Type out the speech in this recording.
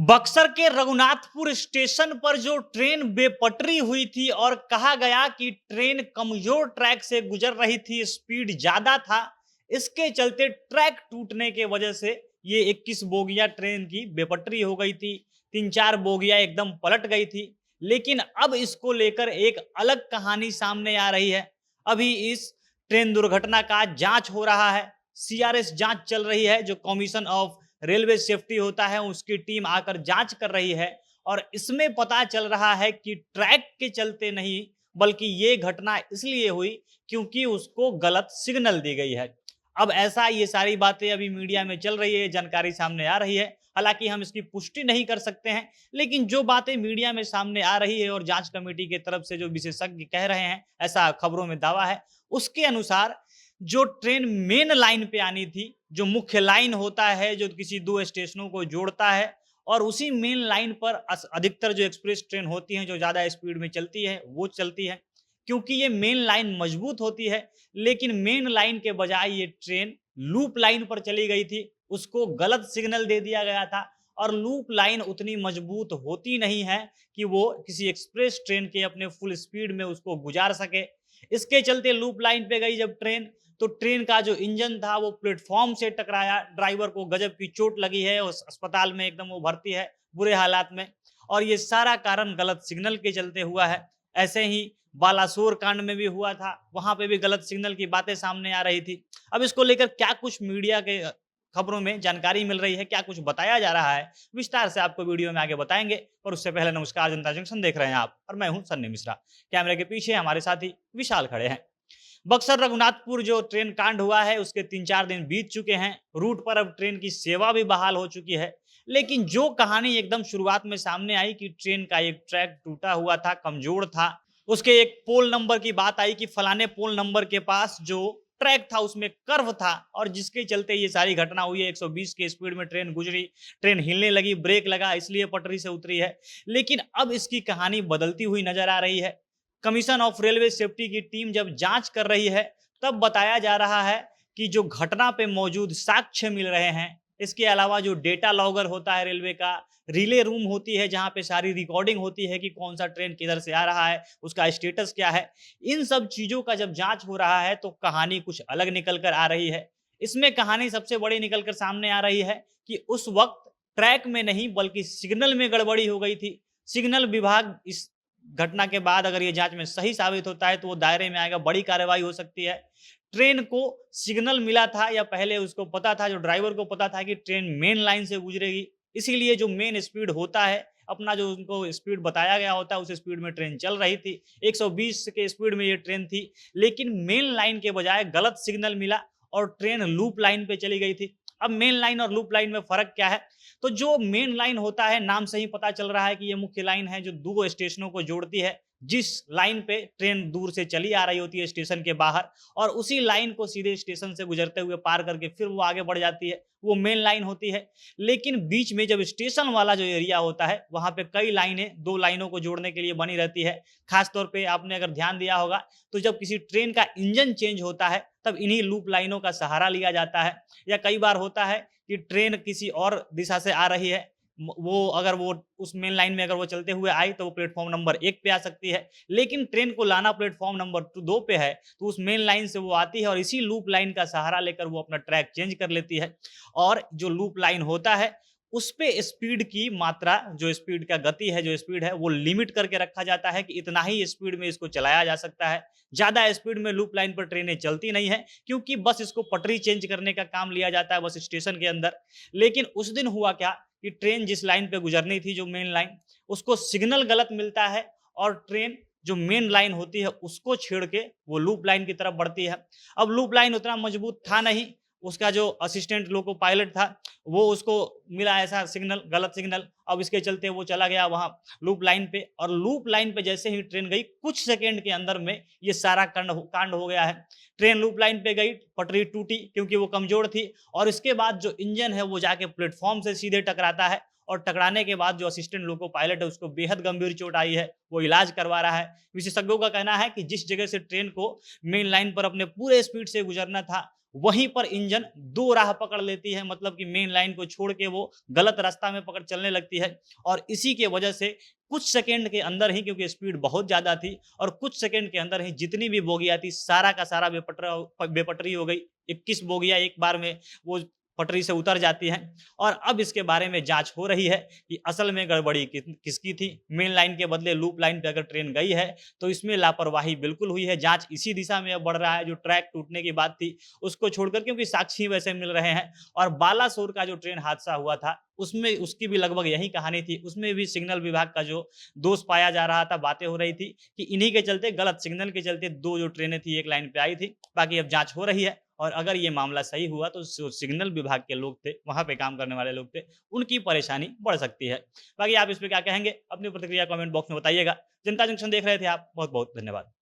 बक्सर के रघुनाथपुर स्टेशन पर जो ट्रेन बेपटरी हुई थी और कहा गया कि ट्रेन कमजोर ट्रैक से गुजर रही थी, स्पीड ज्यादा था। इसके चलते ट्रैक टूटने के वजह से ये 21 बोगियां ट्रेन की बेपटरी हो गई थी। 3-4 बोगियां एकदम पलट गई थी। लेकिन अब इसको लेकर एक अलग कहानी सामने आ रही है। अभी इस ट्रेन दुर्घटना का जांच हो रहा है। सीआरएस जांच चल रही है। जो कमीशन ऑफ रेलवे सेफ्टी होता है उसकी टीम आकर जांच कर रही है और इसमें पता चल रहा है कि ट्रैक के चलते नहीं, बल्कि ये घटना इसलिए हुई क्योंकि उसको गलत सिग्नल दी गई है। अब ऐसा ये सारी बातें अभी मीडिया में चल रही है, जानकारी सामने आ रही है। हालांकि हम इसकी पुष्टि नहीं कर सकते हैं, लेकिन जो बातें मीडिया में सामने आ रही है और जांच कमेटी की तरफ से जो विशेषज्ञ कह रहे हैं, ऐसा खबरों में दावा है, उसके अनुसार जो ट्रेन मेन लाइन पे आनी थी, जो मुख्य लाइन होता है जो किसी दो स्टेशनों को जोड़ता है, और उसी मेन लाइन पर अधिकतर जो एक्सप्रेस ट्रेन होती हैं जो ज़्यादा स्पीड में चलती है वो चलती है। क्योंकि ये मेन लाइन मजबूत होती है, लेकिन मेन लाइन के बजाय ये ट्रेन लूप लाइन पर चली गई थी। उसको गलत सिग्नल दे दिया गया था और लूप लाइन उतनी मजबूत होती नहीं है कि वो किसी एक्सप्रेस ट्रेन के अपने फुल स्पीड में उसको गुजार सके। इसके चलते लूप लाइन पे गई जब ट्रेन, तो ट्रेन का जो इंजन था वो प्लेटफॉर्म से टकराया। ड्राइवर को गजब की चोट लगी है, उस अस्पताल में एकदम वो भर्ती है बुरे हालात में। और ये सारा कारण गलत सिग्नल के चलते हुआ है। ऐसे ही बालासोर कांड में भी हुआ था, वहां पे भी गलत सिग्नल की बातें सामने आ रही थी। अब इसको लेकर क्या कुछ मीडिया के खबरों में जानकारी मिल रही है, क्या कुछ बताया जा रहा है, विस्तार से आपको वीडियो में आगे बताएंगे। और उससे पहले नमस्कार, जनता जंक्शन देख रहे हैं आप और मैं हूं सन्नी मिश्रा। कैमरे के पीछे हमारे साथी विशाल खड़े हैं। बक्सर रघुनाथपुर जो ट्रेन कांड हुआ है उसके 3-4 दिन बीत चुके हैं। रूट पर अब ट्रेन की सेवा भी बहाल हो चुकी है। लेकिन जो कहानी एकदम शुरुआत में सामने आई कि ट्रेन का एक ट्रैक टूटा हुआ था, कमजोर था। उसके एक पोल नंबर की बात आई कि फलाने पोल नंबर के पास जो ट्रैक था उसमें कर्व था और जिसके चलते ये सारी घटना हुई है। 120 के स्पीड में ट्रेन गुजरी, ट्रेन हिलने लगी, ब्रेक लगा, इसलिए पटरी से उतरी है। लेकिन अब इसकी कहानी बदलती हुई नजर आ रही है। कमीशन ऑफ रेलवे सेफ्टी की टीम जब जांच कर रही है तब बताया जा रहा है कि जो घटना पे मौजूद साक्ष्य मिल रहे हैं, इसके अलावा जो डेटा लॉगर होता है रेलवे का, रिले रूम होती है जहां पे सारी रिकॉर्डिंग होती है कि कौन सा ट्रेन किधर से आ रहा है, उसका स्टेटस क्या है, इन सब चीजों का जब जांच हो रहा है तो कहानी कुछ अलग निकल कर आ रही है। इसमें कहानी सबसे बड़ी निकल कर सामने आ रही है कि उस वक्त ट्रैक में नहीं बल्कि सिग्नल में गड़बड़ी हो गई थी। सिग्नल विभाग इस घटना के बाद अगर ये जांच में सही साबित होता है तो वो दायरे में आएगा, बड़ी कार्रवाई हो सकती है। ट्रेन को सिग्नल मिला था या पहले उसको पता था, जो ड्राइवर को पता था कि ट्रेन मेन लाइन से गुजरेगी, इसीलिए जो मेन स्पीड होता है, अपना जो उनको स्पीड बताया गया होता है उस स्पीड में ट्रेन चल रही थी। 120 के स्पीड में ये ट्रेन थी, लेकिन मेन लाइन के बजाय गलत सिग्नल मिला और ट्रेन लूप लाइन पे चली गई थी। अब मेन लाइन और लूप लाइन में फर्क क्या है? तो जो मेन लाइन होता है, नाम से ही पता चल रहा है कि ये मुख्य लाइन है जो दो स्टेशनों को जोड़ती है। जिस लाइन पे ट्रेन दूर से चली आ रही होती है स्टेशन के बाहर, और उसी लाइन को सीधे स्टेशन से गुजरते हुए पार करके फिर वो आगे बढ़ जाती है, वो मेन लाइन होती है। लेकिन बीच में जब स्टेशन वाला जो एरिया होता है वहां पे कई लाइनें दो लाइनों को जोड़ने के लिए बनी रहती है। खासतौर पे आपने अगर ध्यान दिया होगा तो जब किसी ट्रेन का इंजन चेंज होता है तब इन्हीं लूप लाइनों का सहारा लिया जाता है। या कई बार होता है कि ट्रेन किसी और दिशा से आ रही है, वो अगर वो उस मेन लाइन में अगर वो चलते हुए आई तो वो प्लेटफॉर्म नंबर 1 पे आ सकती है। लेकिन ट्रेन को लाना प्लेटफॉर्म नंबर 2 पे है, तो उस मेन लाइन से वो आती है और इसी लूप लाइन का सहारा लेकर वो अपना ट्रैक चेंज कर लेती है। और जो लूप लाइन होता है उस पे स्पीड की मात्रा, जो स्पीड का गति है, जो स्पीड है वो लिमिट करके रखा जाता है कि इतना ही स्पीड में इसको चलाया जा सकता है। ज्यादा स्पीड में लूप लाइन पर ट्रेनें चलती नहीं है, क्योंकि बस इसको पटरी चेंज करने का काम लिया जाता है बस स्टेशन के अंदर। लेकिन उस दिन हुआ क्या कि ट्रेन जिस लाइन पे गुजरनी थी, जो मेन लाइन, उसको सिग्नल गलत मिलता है और ट्रेन जो मेन लाइन होती है उसको छेड़ के वो लूप लाइन की तरफ बढ़ती है। अब लूप लाइन उतना मजबूत था नहीं, उसका जो असिस्टेंट लोको पायलट था वो उसको मिला ऐसा सिग्नल, गलत सिग्नल। अब इसके चलते वो चला गया वहां लूप लाइन पे, और लूप लाइन पे जैसे ही ट्रेन गई कुछ सेकेंड के अंदर में ये सारा कांड हो गया है। ट्रेन लूप लाइन पे गई, पटरी टूटी क्योंकि वो कमजोर थी, और इसके बाद जो इंजन है वो जाके प्लेटफॉर्म से सीधे टकराता है। और टकराने के बाद जो असिस्टेंट लोको पायलट है उसको बेहद गंभीर चोट आई है, वो इलाज करवा रहा है। विशेषज्ञों का कहना है कि जिस जगह से ट्रेन को मेन लाइन पर अपने पूरे स्पीड से गुजरना था वहीं पर इंजन दो राह पकड़ लेती है, मतलब कि मेन लाइन को छोड़ के वो गलत रास्ता में पकड़ चलने लगती है। और इसी के वजह से कुछ सेकंड के अंदर ही, क्योंकि स्पीड बहुत ज़्यादा थी और कुछ सेकंड के अंदर ही जितनी भी बोगियाँ थी सारा का सारा बेपटरी हो गई। 21 बोगियाँ एक बार में वो पटरी से उतर जाती हैं। और अब इसके बारे में जाँच हो रही है कि असल में गड़बड़ी किसकी थी। मेन लाइन के बदले लूप लाइन पे अगर ट्रेन गई है तो इसमें लापरवाही बिल्कुल हुई है। जाँच इसी दिशा में अब बढ़ रहा है, जो ट्रैक टूटने की बात थी उसको छोड़कर, क्योंकि साक्षी वैसे मिल रहे हैं। और बालासोर का जो ट्रेन हादसा हुआ था उसमें उसकी भी लगभग यही कहानी थी। उसमें भी सिग्नल विभाग का जो दोष पाया जा रहा था, बातें हो रही थी कि इन्हीं के चलते, गलत सिग्नल के चलते 2 जो ट्रेनें थी एक लाइन पे आई थी। बाकी अब जाँच हो रही है और अगर ये मामला सही हुआ तो जो सिग्नल विभाग के लोग थे, वहाँ पे काम करने वाले लोग थे, उनकी परेशानी बढ़ सकती है। बाकी आप इस पे क्या कहेंगे? अपनी प्रतिक्रिया कमेंट बॉक्स में बताइएगा। जनता जंक्शन देख रहे थे आप, बहुत-बहुत धन्यवाद।